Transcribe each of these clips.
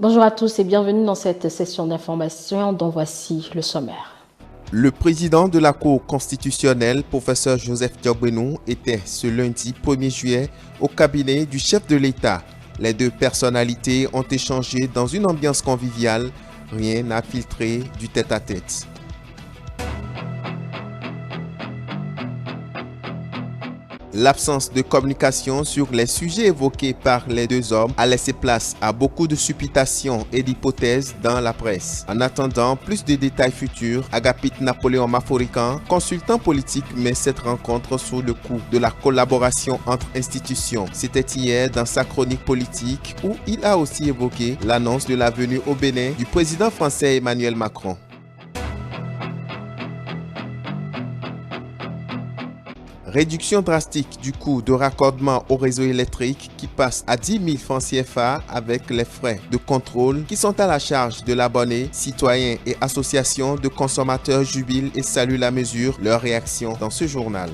Bonjour à tous et bienvenue dans cette session d'information dont voici le sommaire. Le président de la Cour constitutionnelle, professeur Joseph Diogbenou, était ce lundi 1er juillet au cabinet du chef de l'État. Les deux personnalités ont échangé dans une ambiance conviviale, rien n'a filtré du tête-à-tête. L'absence de communication sur les sujets évoqués par les deux hommes a laissé place à beaucoup de supputations et d'hypothèses dans la presse. En attendant plus de détails futurs, Agapit Napoléon Maforican, consultant politique, met cette rencontre sous le coup de la collaboration entre institutions. C'était hier dans sa chronique politique où il a aussi évoqué l'annonce de la venue au Bénin du président français Emmanuel Macron. Réduction drastique du coût de raccordement au réseau électrique qui passe à 10 000 francs CFA avec les frais de contrôle qui sont à la charge de l'abonné. Citoyens et associations de consommateurs jubilent et saluent la mesure. Leur réaction dans ce journal.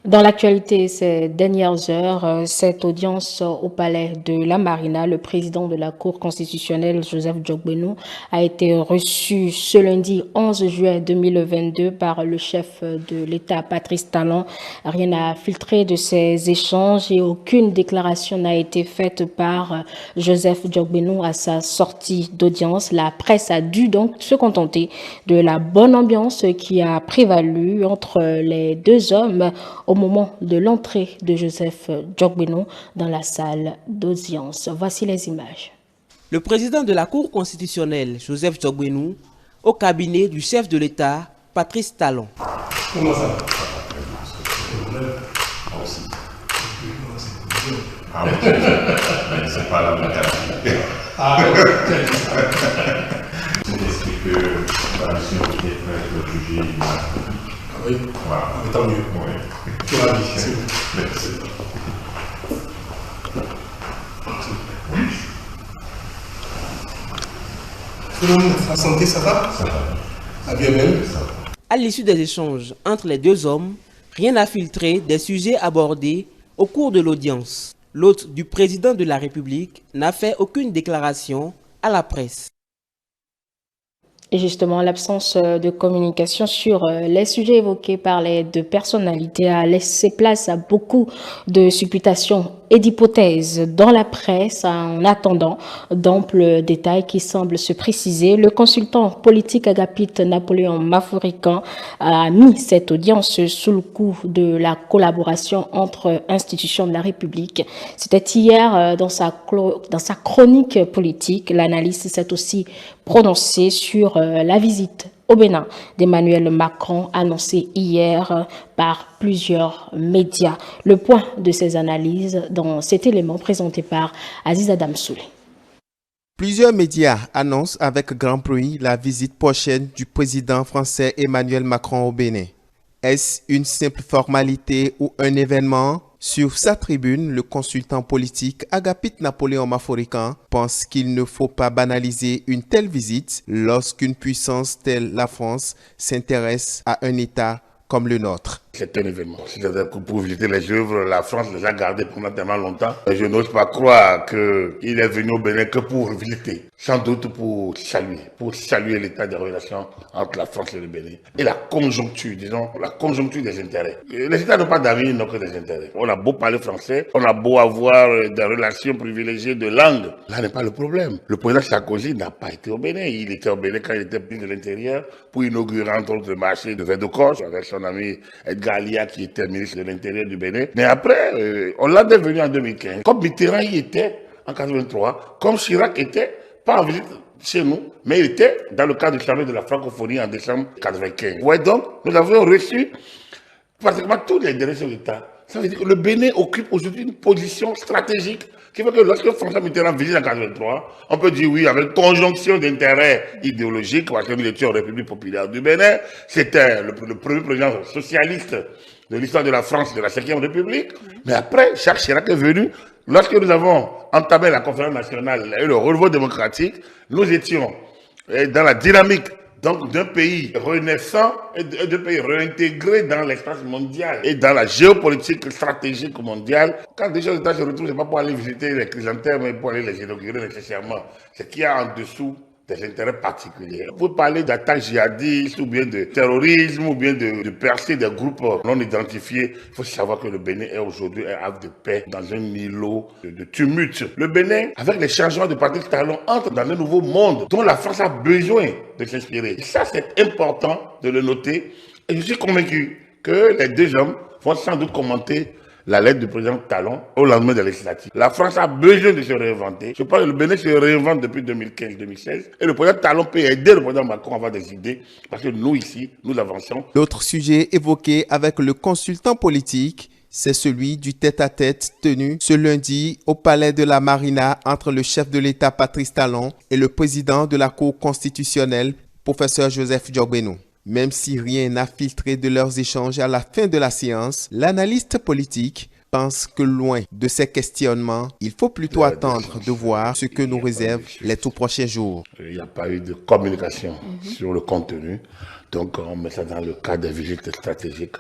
Dans l'actualité ces dernières heures, cette audience au palais de la Marina, le président de la Cour constitutionnelle, Joseph Diogbenou, a été reçu ce lundi 11 juillet 2022 par le chef de l'État, Patrice Talon. Rien n'a filtré de ces échanges et aucune déclaration n'a été faite par Joseph Diogbenou à sa sortie d'audience. La presse a dû donc se contenter de la bonne ambiance qui a prévalu entre les deux hommes au moment de l'entrée de Joseph Diogbenou dans la salle d'audience. Voici les images. Le président de la Cour constitutionnelle, Joseph Diogbenou, au cabinet du chef de l'État, Patrice Talon. Comment ça? Ah oui, c'est pas la même qualité. Ah C'est que la mission qui est faite de juger. oui, Voilà. tant mieux. Oui. Tu l'as dit, c'est bon. Merci. Tout le monde, la santé, ça va? Ça va. Ah bien même? Ça va. À l'issue des échanges entre les deux hommes, rien n'a filtré des sujets abordés au cours de l'audience. L'hôte du président de la République n'a fait aucune déclaration à la presse. Et justement, l'absence de communication sur les sujets évoqués par les deux personnalités a laissé place à beaucoup de supputations et d'hypothèses dans la presse en attendant d'amples détails qui semblent se préciser. Le consultant politique Agapit Napoléon Maforican a mis cette audience sous le coup de la collaboration entre institutions de la République. C'était hier dans sa chronique politique. L'analyste s'est aussi prononcé sur la visite au Bénin d'Emmanuel Macron annoncée hier par plusieurs médias. Le point de ces analyses dans cet élément présenté par Aziz Adam Souley. Plusieurs médias annoncent avec grand bruit la visite prochaine du président français Emmanuel Macron au Bénin. Est-ce une simple formalité ou un événement? Sur sa tribune, le consultant politique Agapit Napoléon Maforican pense qu'il ne faut pas banaliser une telle visite lorsqu'une puissance telle la France s'intéresse à un État comme le nôtre. C'est un événement. C'est-à-dire que pour visiter les œuvres, la France les a gardées pendant tellement longtemps. Et je n'ose pas croire qu'il est venu au Bénin que pour visiter. Sans doute pour saluer l'état des relations entre la France et le Bénin. Et la conjoncture, disons, la conjoncture des intérêts. Les États n'ont pas d'amis, ils n'ont que des intérêts. On a beau parler français, on a beau avoir des relations privilégiées de langue. Là n'est pas le problème. Le président Sarkozy n'a pas été au Bénin. Il était au Bénin quand il était ministre de l'Intérieur pour inaugurer entre autres le marché de Verdecoche avec son ami Edgar Lia qui était ministre de l'Intérieur du Bénin. Mais après, on l'a devenu en 2015. Comme Mitterrand y était en 83, comme Chirac était, pas en visite chez nous, mais il était dans le cadre du sommet de la francophonie en décembre 1995. Ouais, donc, nous avons reçu pratiquement tous les directions d'État. Ça veut dire que le Bénin occupe aujourd'hui une position stratégique qui fait que lorsque François Mitterrand visite en 1983, on peut dire oui, avec conjonction d'intérêts idéologiques, parce que nous étions en République populaire du Bénin, c'était le premier président socialiste de l'histoire de la France, de la 5e République. Mais après, Jacques Chirac est venu. Lorsque nous avons entamé la conférence nationale et le renouveau démocratique, nous étions dans la dynamique donc d'un pays renaissant et d'un pays réintégré dans l'espace mondial et dans la géopolitique stratégique mondiale. Quand des gens d'État se retrouvent, ce n'est pas pour aller visiter les chrysanthèmes, mais pour aller les inaugurer nécessairement. C'est qu'il y a en dessous des intérêts particuliers. Pour parler d'attaques djihadistes ou bien de terrorisme ou bien de percée des groupes non identifiés, il faut savoir que le Bénin est aujourd'hui un havre de paix dans un îlot de tumulte. Le Bénin, avec les changements de Patrice Talon, entre dans un nouveau monde dont la France a besoin de s'inspirer. Et ça, c'est important de le noter. Et je suis convaincu que les deux hommes vont sans doute commenter la lettre du président Talon au lendemain des législatives. La France a besoin de se réinventer. Je pense que le Bénin se réinvente depuis 2015-2016. Et le président Talon peut aider le président Macron à avoir des idées. Parce que nous, ici, nous avançons. L'autre sujet évoqué avec le consultant politique, c'est celui du tête-à-tête tenu ce lundi au palais de la Marina entre le chef de l'État Patrice Talon et le président de la Cour constitutionnelle, professeur Joseph Diogbenou. Même si rien n'a filtré de leurs échanges à la fin de la séance, l'analyste politique pense que loin de ces questionnements, il faut plutôt attendre de voir ce que nous réservent les tout prochains jours. Il n'y a pas eu de communication sur le contenu, donc on met ça dans le cadre des visites stratégiques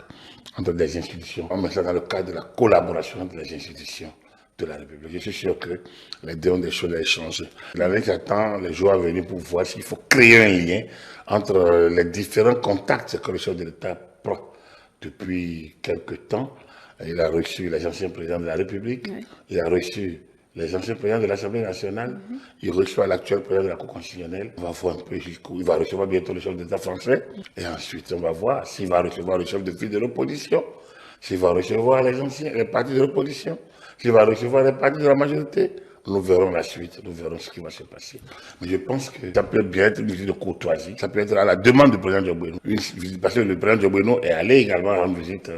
entre les institutions. On met ça dans le cadre de la collaboration entre les institutions de la République. Je suis sûr que les deux ont des choses à échanger. L'année qui attend les jours à venir pour voir s'il faut créer un lien entre les différents contacts que le chef de l'État prend depuis quelque temps. Il a reçu les anciens présidents de la République, il a reçu les anciens présidents de l'Assemblée nationale, il reçoit l'actuel président de la Cour constitutionnelle. On va voir un peu jusqu'où. Il va recevoir bientôt le chef d'État français. Et ensuite, on va voir s'il va recevoir le chef de file de l'opposition, s'il va recevoir les partis de l'opposition, s'il va recevoir les partis de la majorité. Nous verrons la suite, nous verrons ce qui va se passer. Mais je pense que ça peut bien être une visite de courtoisie, ça peut être à la demande du président Diogbenou. Parce que le président Diogbenou est allé également rendre visite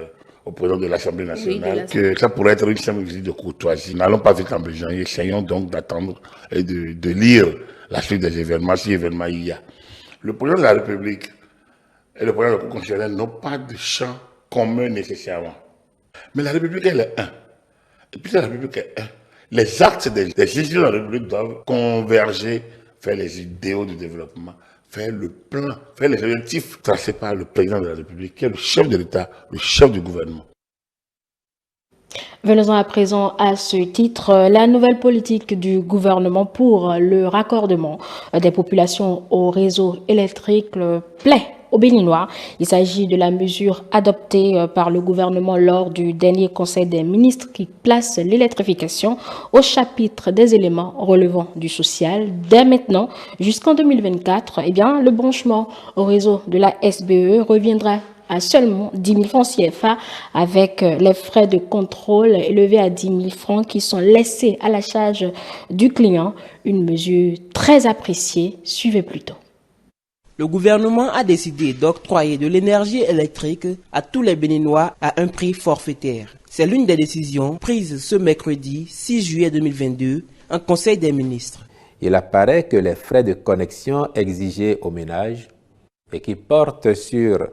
au président de l'Assemblée nationale, que ça pourrait être une simple visite de courtoisie. N'allons pas vite en besoin, essayons donc d'attendre et de lire la suite des événements, si événements il y a. Le président de la République et le président de la Cour constitutionnelle n'ont pas de champ commun nécessairement. Mais la République, elle est un. Et puis la République est un. Les actes des institutions de la République doivent converger vers les idéaux du développement, faire le plan, faire les objectifs tracés par le président de la République, qui est le chef de l'État, le chef du gouvernement. Venons-en à présent à ce titre, la nouvelle politique du gouvernement pour le raccordement des populations au réseau électrique plaît aux Béninois. Il s'agit de la mesure adoptée par le gouvernement lors du dernier Conseil des ministres qui place l'électrification au chapitre des éléments relevant du social. Dès maintenant, jusqu'en 2024, le branchement au réseau de la SBE reviendra à seulement 10 000 francs CFA avec les frais de contrôle élevés à 10 000 francs qui sont laissés à la charge du client. Une mesure très appréciée. Suivez plutôt. Le gouvernement a décidé d'octroyer de l'énergie électrique à tous les Béninois à un prix forfaitaire. C'est l'une des décisions prises ce mercredi 6 juillet 2022 en Conseil des ministres. Il apparaît que les frais de connexion exigés aux ménages et qui portent sur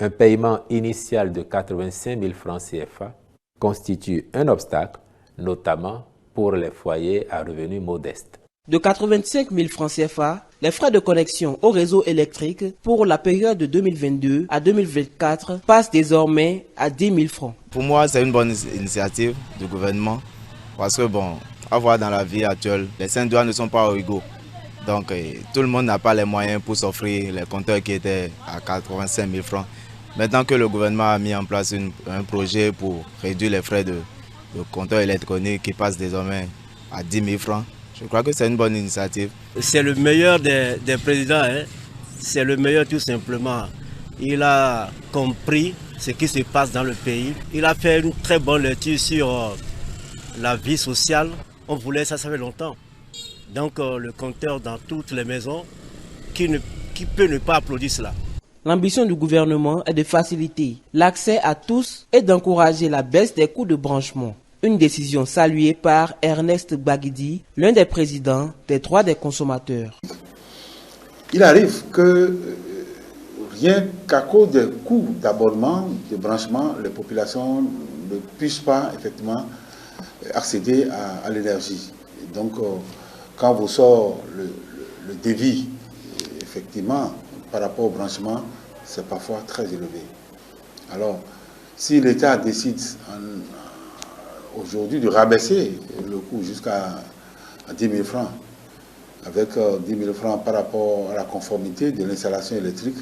un paiement initial de 85 000 francs CFA constituent un obstacle, notamment pour les foyers à revenus modestes. De 85 000 francs CFA, les frais de connexion au réseau électrique pour la période de 2022 à 2024 passent désormais à 10 000 francs. Pour moi, c'est une bonne initiative du gouvernement parce que, à voir dans la vie actuelle, les syndicats ne sont pas égaux. Donc, tout le monde n'a pas les moyens pour s'offrir les compteurs qui étaient à 85 000 francs. Maintenant que le gouvernement a mis en place un projet pour réduire les frais de compteurs électroniques qui passent désormais à 10 000 francs, je crois que c'est une bonne initiative. C'est le meilleur des présidents, c'est le meilleur tout simplement. Il a compris ce qui se passe dans le pays. Il a fait une très bonne lecture sur la vie sociale. On voulait ça fait longtemps. Donc le compteur dans toutes les maisons, qui peut ne pas applaudir cela. L'ambition du gouvernement est de faciliter l'accès à tous et d'encourager la baisse des coûts de branchement. Une décision saluée par Ernest Baguidi, l'un des présidents des droits des consommateurs. Il arrive que rien qu'à cause des coûts d'abonnement, de branchement, les populations ne puissent pas effectivement accéder à l'énergie. Donc, quand vous sort le débit, effectivement, par rapport au branchement, c'est parfois très élevé. Alors, si l'État décide aujourd'hui de rabaisser le coût jusqu'à 10 000 francs, avec 10 000 francs par rapport à la conformité de l'installation électrique,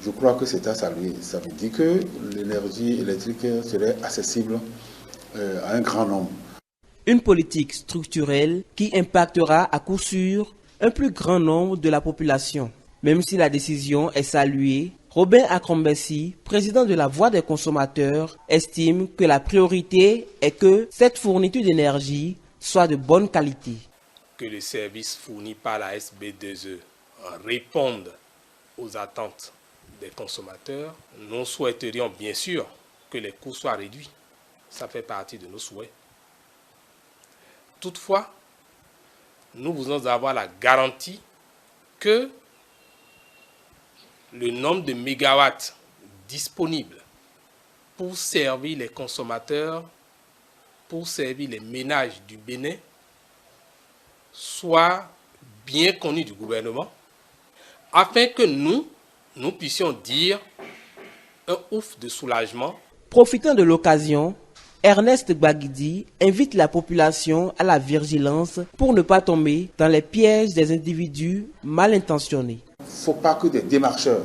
je crois que c'est à saluer. Ça veut dire que l'énergie électrique serait accessible à un grand nombre. Une politique structurelle qui impactera à coup sûr un plus grand nombre de la population. Même si la décision est saluée, Robin Akrombesi, président de la Voix des consommateurs, estime que la priorité est que cette fourniture d'énergie soit de bonne qualité. Que les services fournis par la SB2E répondent aux attentes des consommateurs, nous souhaiterions bien sûr que les coûts soient réduits. Ça fait partie de nos souhaits. Toutefois, nous voulons avoir la garantie que le nombre de mégawatts disponibles pour servir les consommateurs, pour servir les ménages du Bénin, soit bien connu du gouvernement, afin que nous puissions dire un ouf de soulagement. Profitant de l'occasion, Ernest Gbagidi invite la population à la vigilance pour ne pas tomber dans les pièges des individus mal intentionnés. Il ne faut pas que des démarcheurs,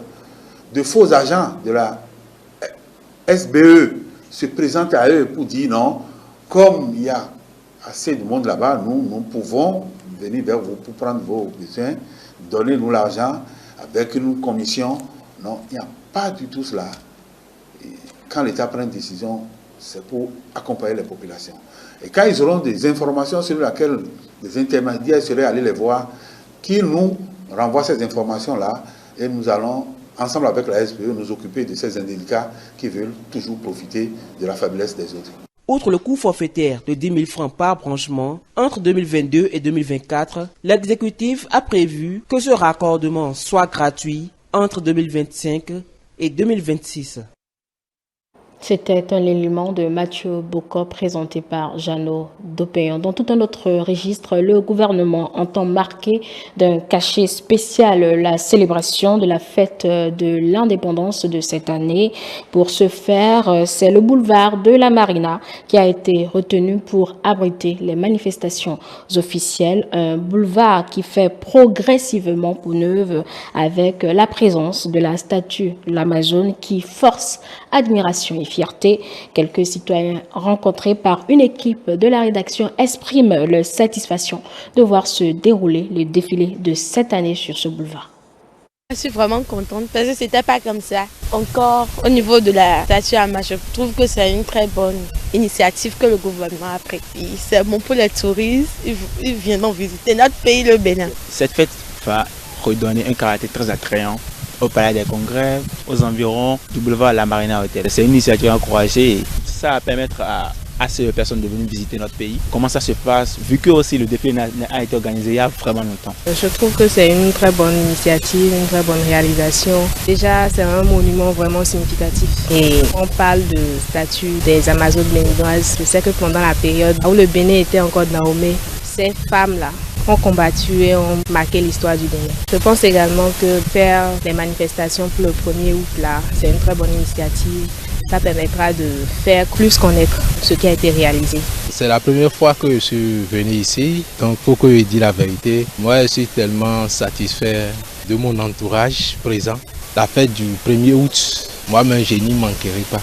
de faux agents de la SBE se présentent à eux pour dire non, comme il y a assez de monde là-bas, nous pouvons venir vers vous pour prendre vos besoins, donner-nous l'argent avec une commission. Non, il n'y a pas du tout cela. Et quand l'État prend une décision, c'est pour accompagner les populations. Et quand ils auront des informations sur lesquelles les intermédiaires seraient allés les voir, qu'ils nous renvoient ces informations-là et nous allons, ensemble avec la SPE, nous occuper de ces indélicats qui veulent toujours profiter de la faiblesse des autres. Outre le coût forfaitaire de 10 000 francs par branchement, entre 2022 et 2024, l'exécutif a prévu que ce raccordement soit gratuit entre 2025 et 2026. C'était un élément de Mathieu Bocco présenté par Jeannot Dopéan. Dans tout un autre registre, le gouvernement entend marquer d'un cachet spécial la célébration de la fête de l'indépendance de cette année. Pour ce faire, c'est le boulevard de la Marina qui a été retenu pour abriter les manifestations officielles. Un boulevard qui fait progressivement peau neuve avec la présence de la statue de l'Amazone qui force admiration et fierté. Quelques citoyens rencontrés par une équipe de la rédaction expriment leur satisfaction de voir se dérouler le défilé de cette année sur ce boulevard. Je suis vraiment contente parce que c'était pas comme ça. Encore au niveau de la statue Ama, je trouve que c'est une très bonne initiative que le gouvernement a prise. C'est bon pour les touristes, ils viennent visiter notre pays, le Bénin. Cette fête va redonner un caractère très attrayant au Palais des Congrès, aux environs du boulevard La Marina Hotel. C'est une initiative encouragée et ça va permettre à assez de personnes de venir visiter notre pays. Comment ça se passe, vu que aussi le défilé a été organisé il y a vraiment longtemps. Je trouve que c'est une très bonne initiative, une très bonne réalisation. Déjà, c'est un monument vraiment significatif. Et on parle de statue des Amazones béninoises. Je sais que pendant la période où le Bénin était encore Dahomey, ces femmes-là ont combattu et ont marqué l'histoire du Bénin. Je pense également que faire des manifestations pour le 1er août, là, c'est une très bonne initiative. Ça permettra de faire plus connaître ce qui a été réalisé. C'est la première fois que je suis venu ici, donc pour que je dise la vérité, moi je suis tellement satisfait de mon entourage présent. La fête du 1er août, moi-même je n'y manquerai pas.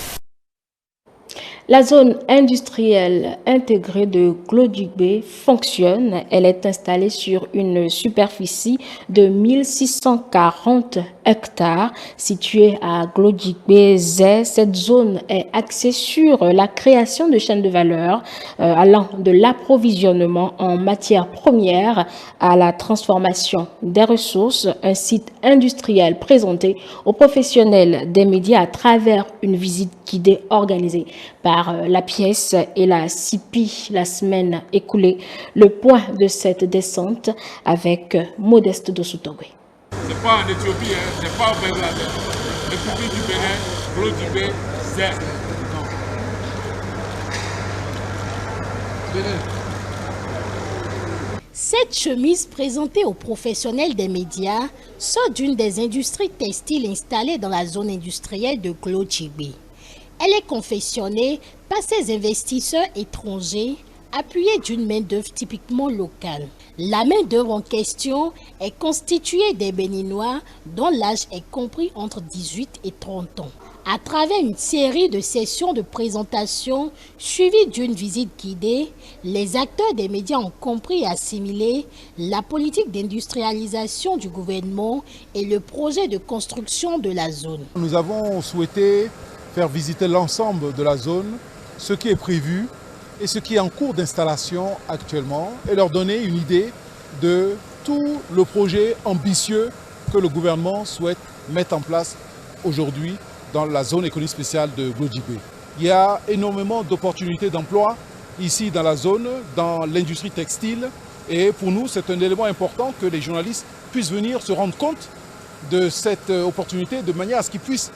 La zone industrielle intégrée de Glodugbe fonctionne. Elle est installée sur une superficie de 1640 hectares située à Glodugbe-Zé. Cette zone est axée sur la création de chaînes de valeur allant de l'approvisionnement en matières premières à la transformation des ressources. Un site industriel présenté aux professionnels des médias à travers une visite guidée organisée par la pièce et la CIPI la semaine écoulée. Le point de cette descente avec Modeste Dosutogwe. C'est pas en Éthiopie, hein, c'est pas au Bangladesh. République du Bénin, Glodibé, c'est. Cette chemise présentée aux professionnels des médias sort d'une des industries textiles installées dans la zone industrielle de Glodibé. Elle est confectionnée par ces investisseurs étrangers appuyés d'une main-d'œuvre typiquement locale. La main-d'œuvre en question est constituée des Béninois dont l'âge est compris entre 18 et 30 ans. À travers une série de sessions de présentation suivies d'une visite guidée, les acteurs des médias ont compris et assimilé la politique d'industrialisation du gouvernement et le projet de construction de la zone. Nous avons souhaité faire visiter l'ensemble de la zone, ce qui est prévu et ce qui est en cours d'installation actuellement, et leur donner une idée de tout le projet ambitieux que le gouvernement souhaite mettre en place aujourd'hui dans la zone économique spéciale de Glodibé. Il y a énormément d'opportunités d'emploi ici dans la zone, dans l'industrie textile, et pour nous c'est un élément important que les journalistes puissent venir se rendre compte de cette opportunité de manière à ce qu'ils puissent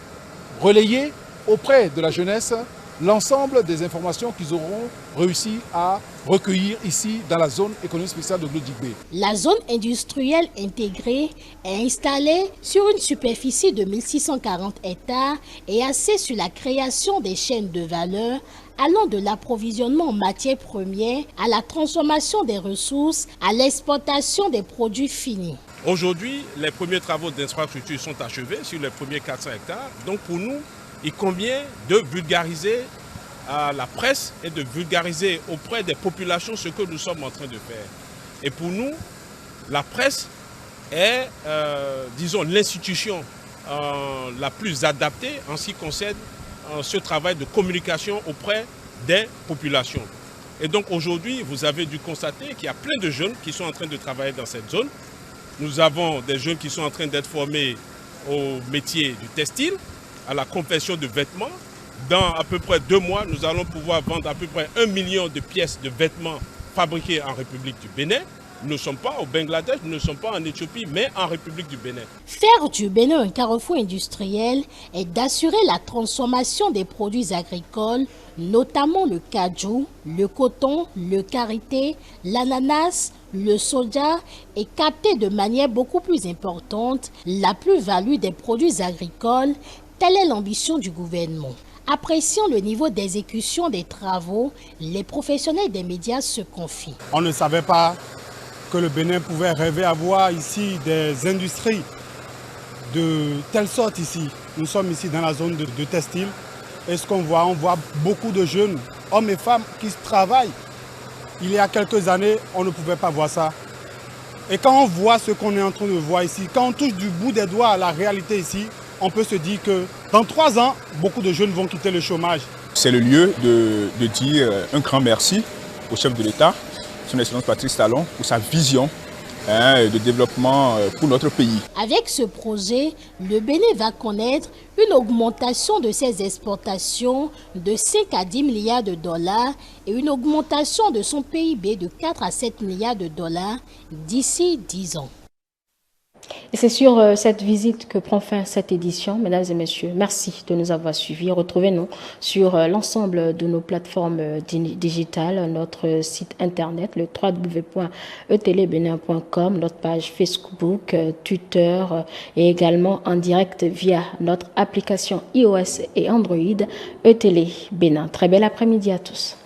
relayer auprès de la jeunesse l'ensemble des informations qu'ils auront réussi à recueillir ici dans la zone économique spéciale de Glodibé. La zone industrielle intégrée est installée sur une superficie de 1640 hectares et axée sur la création des chaînes de valeur allant de l'approvisionnement en matières premières à la transformation des ressources, à l'exportation des produits finis. Aujourd'hui, les premiers travaux d'infrastructure sont achevés sur les premiers 400 hectares. Donc pour nous, il convient de vulgariser à la presse et de vulgariser auprès des populations ce que nous sommes en train de faire. Et pour nous, la presse est, disons, l'institution la plus adaptée en ce qui concerne ce travail de communication auprès des populations. Et donc aujourd'hui, vous avez dû constater qu'il y a plein de jeunes qui sont en train de travailler dans cette zone. Nous avons des jeunes qui sont en train d'être formés au métier du textile, à la confection de vêtements. Dans à peu près 2 mois, nous allons pouvoir vendre à peu près 1 million de pièces de vêtements fabriqués en République du Bénin. Nous ne sommes pas au Bangladesh, nous ne sommes pas en Éthiopie, mais en République du Bénin. Faire du Bénin un carrefour industriel est d'assurer la transformation des produits agricoles, notamment le cajou, le coton, le karité, l'ananas, le soja, et capter de manière beaucoup plus importante la plus-value des produits agricoles. Telle est l'ambition du gouvernement. Appréciant le niveau d'exécution des travaux, les professionnels des médias se confient. On ne savait pas que le Bénin pouvait rêver à voir ici des industries de telle sorte ici. Nous sommes ici dans la zone de textile. Et ce qu'on voit, on voit beaucoup de jeunes, hommes et femmes qui travaillent. Il y a quelques années, on ne pouvait pas voir ça. Et quand on voit ce qu'on est en train de voir ici, quand on touche du bout des doigts à la réalité ici, on peut se dire que dans 3 ans, beaucoup de jeunes vont quitter le chômage. C'est le lieu de dire un grand merci au chef de l'État, son Excellence Patrice Talon, pour sa vision de développement pour notre pays. Avec ce projet, le Bénin va connaître une augmentation de ses exportations de 5 à 10 milliards de dollars et une augmentation de son PIB de 4 à 7 milliards de dollars d'ici 10 ans. Et c'est sur cette visite que prend fin cette édition. Mesdames et messieurs, merci de nous avoir suivis. Retrouvez-nous sur l'ensemble de nos plateformes digitales, notre site internet, le www.etelebenin.com, notre page Facebook, Twitter et également en direct via notre application iOS et Android, ETélé Bénin. Très bel après-midi à tous.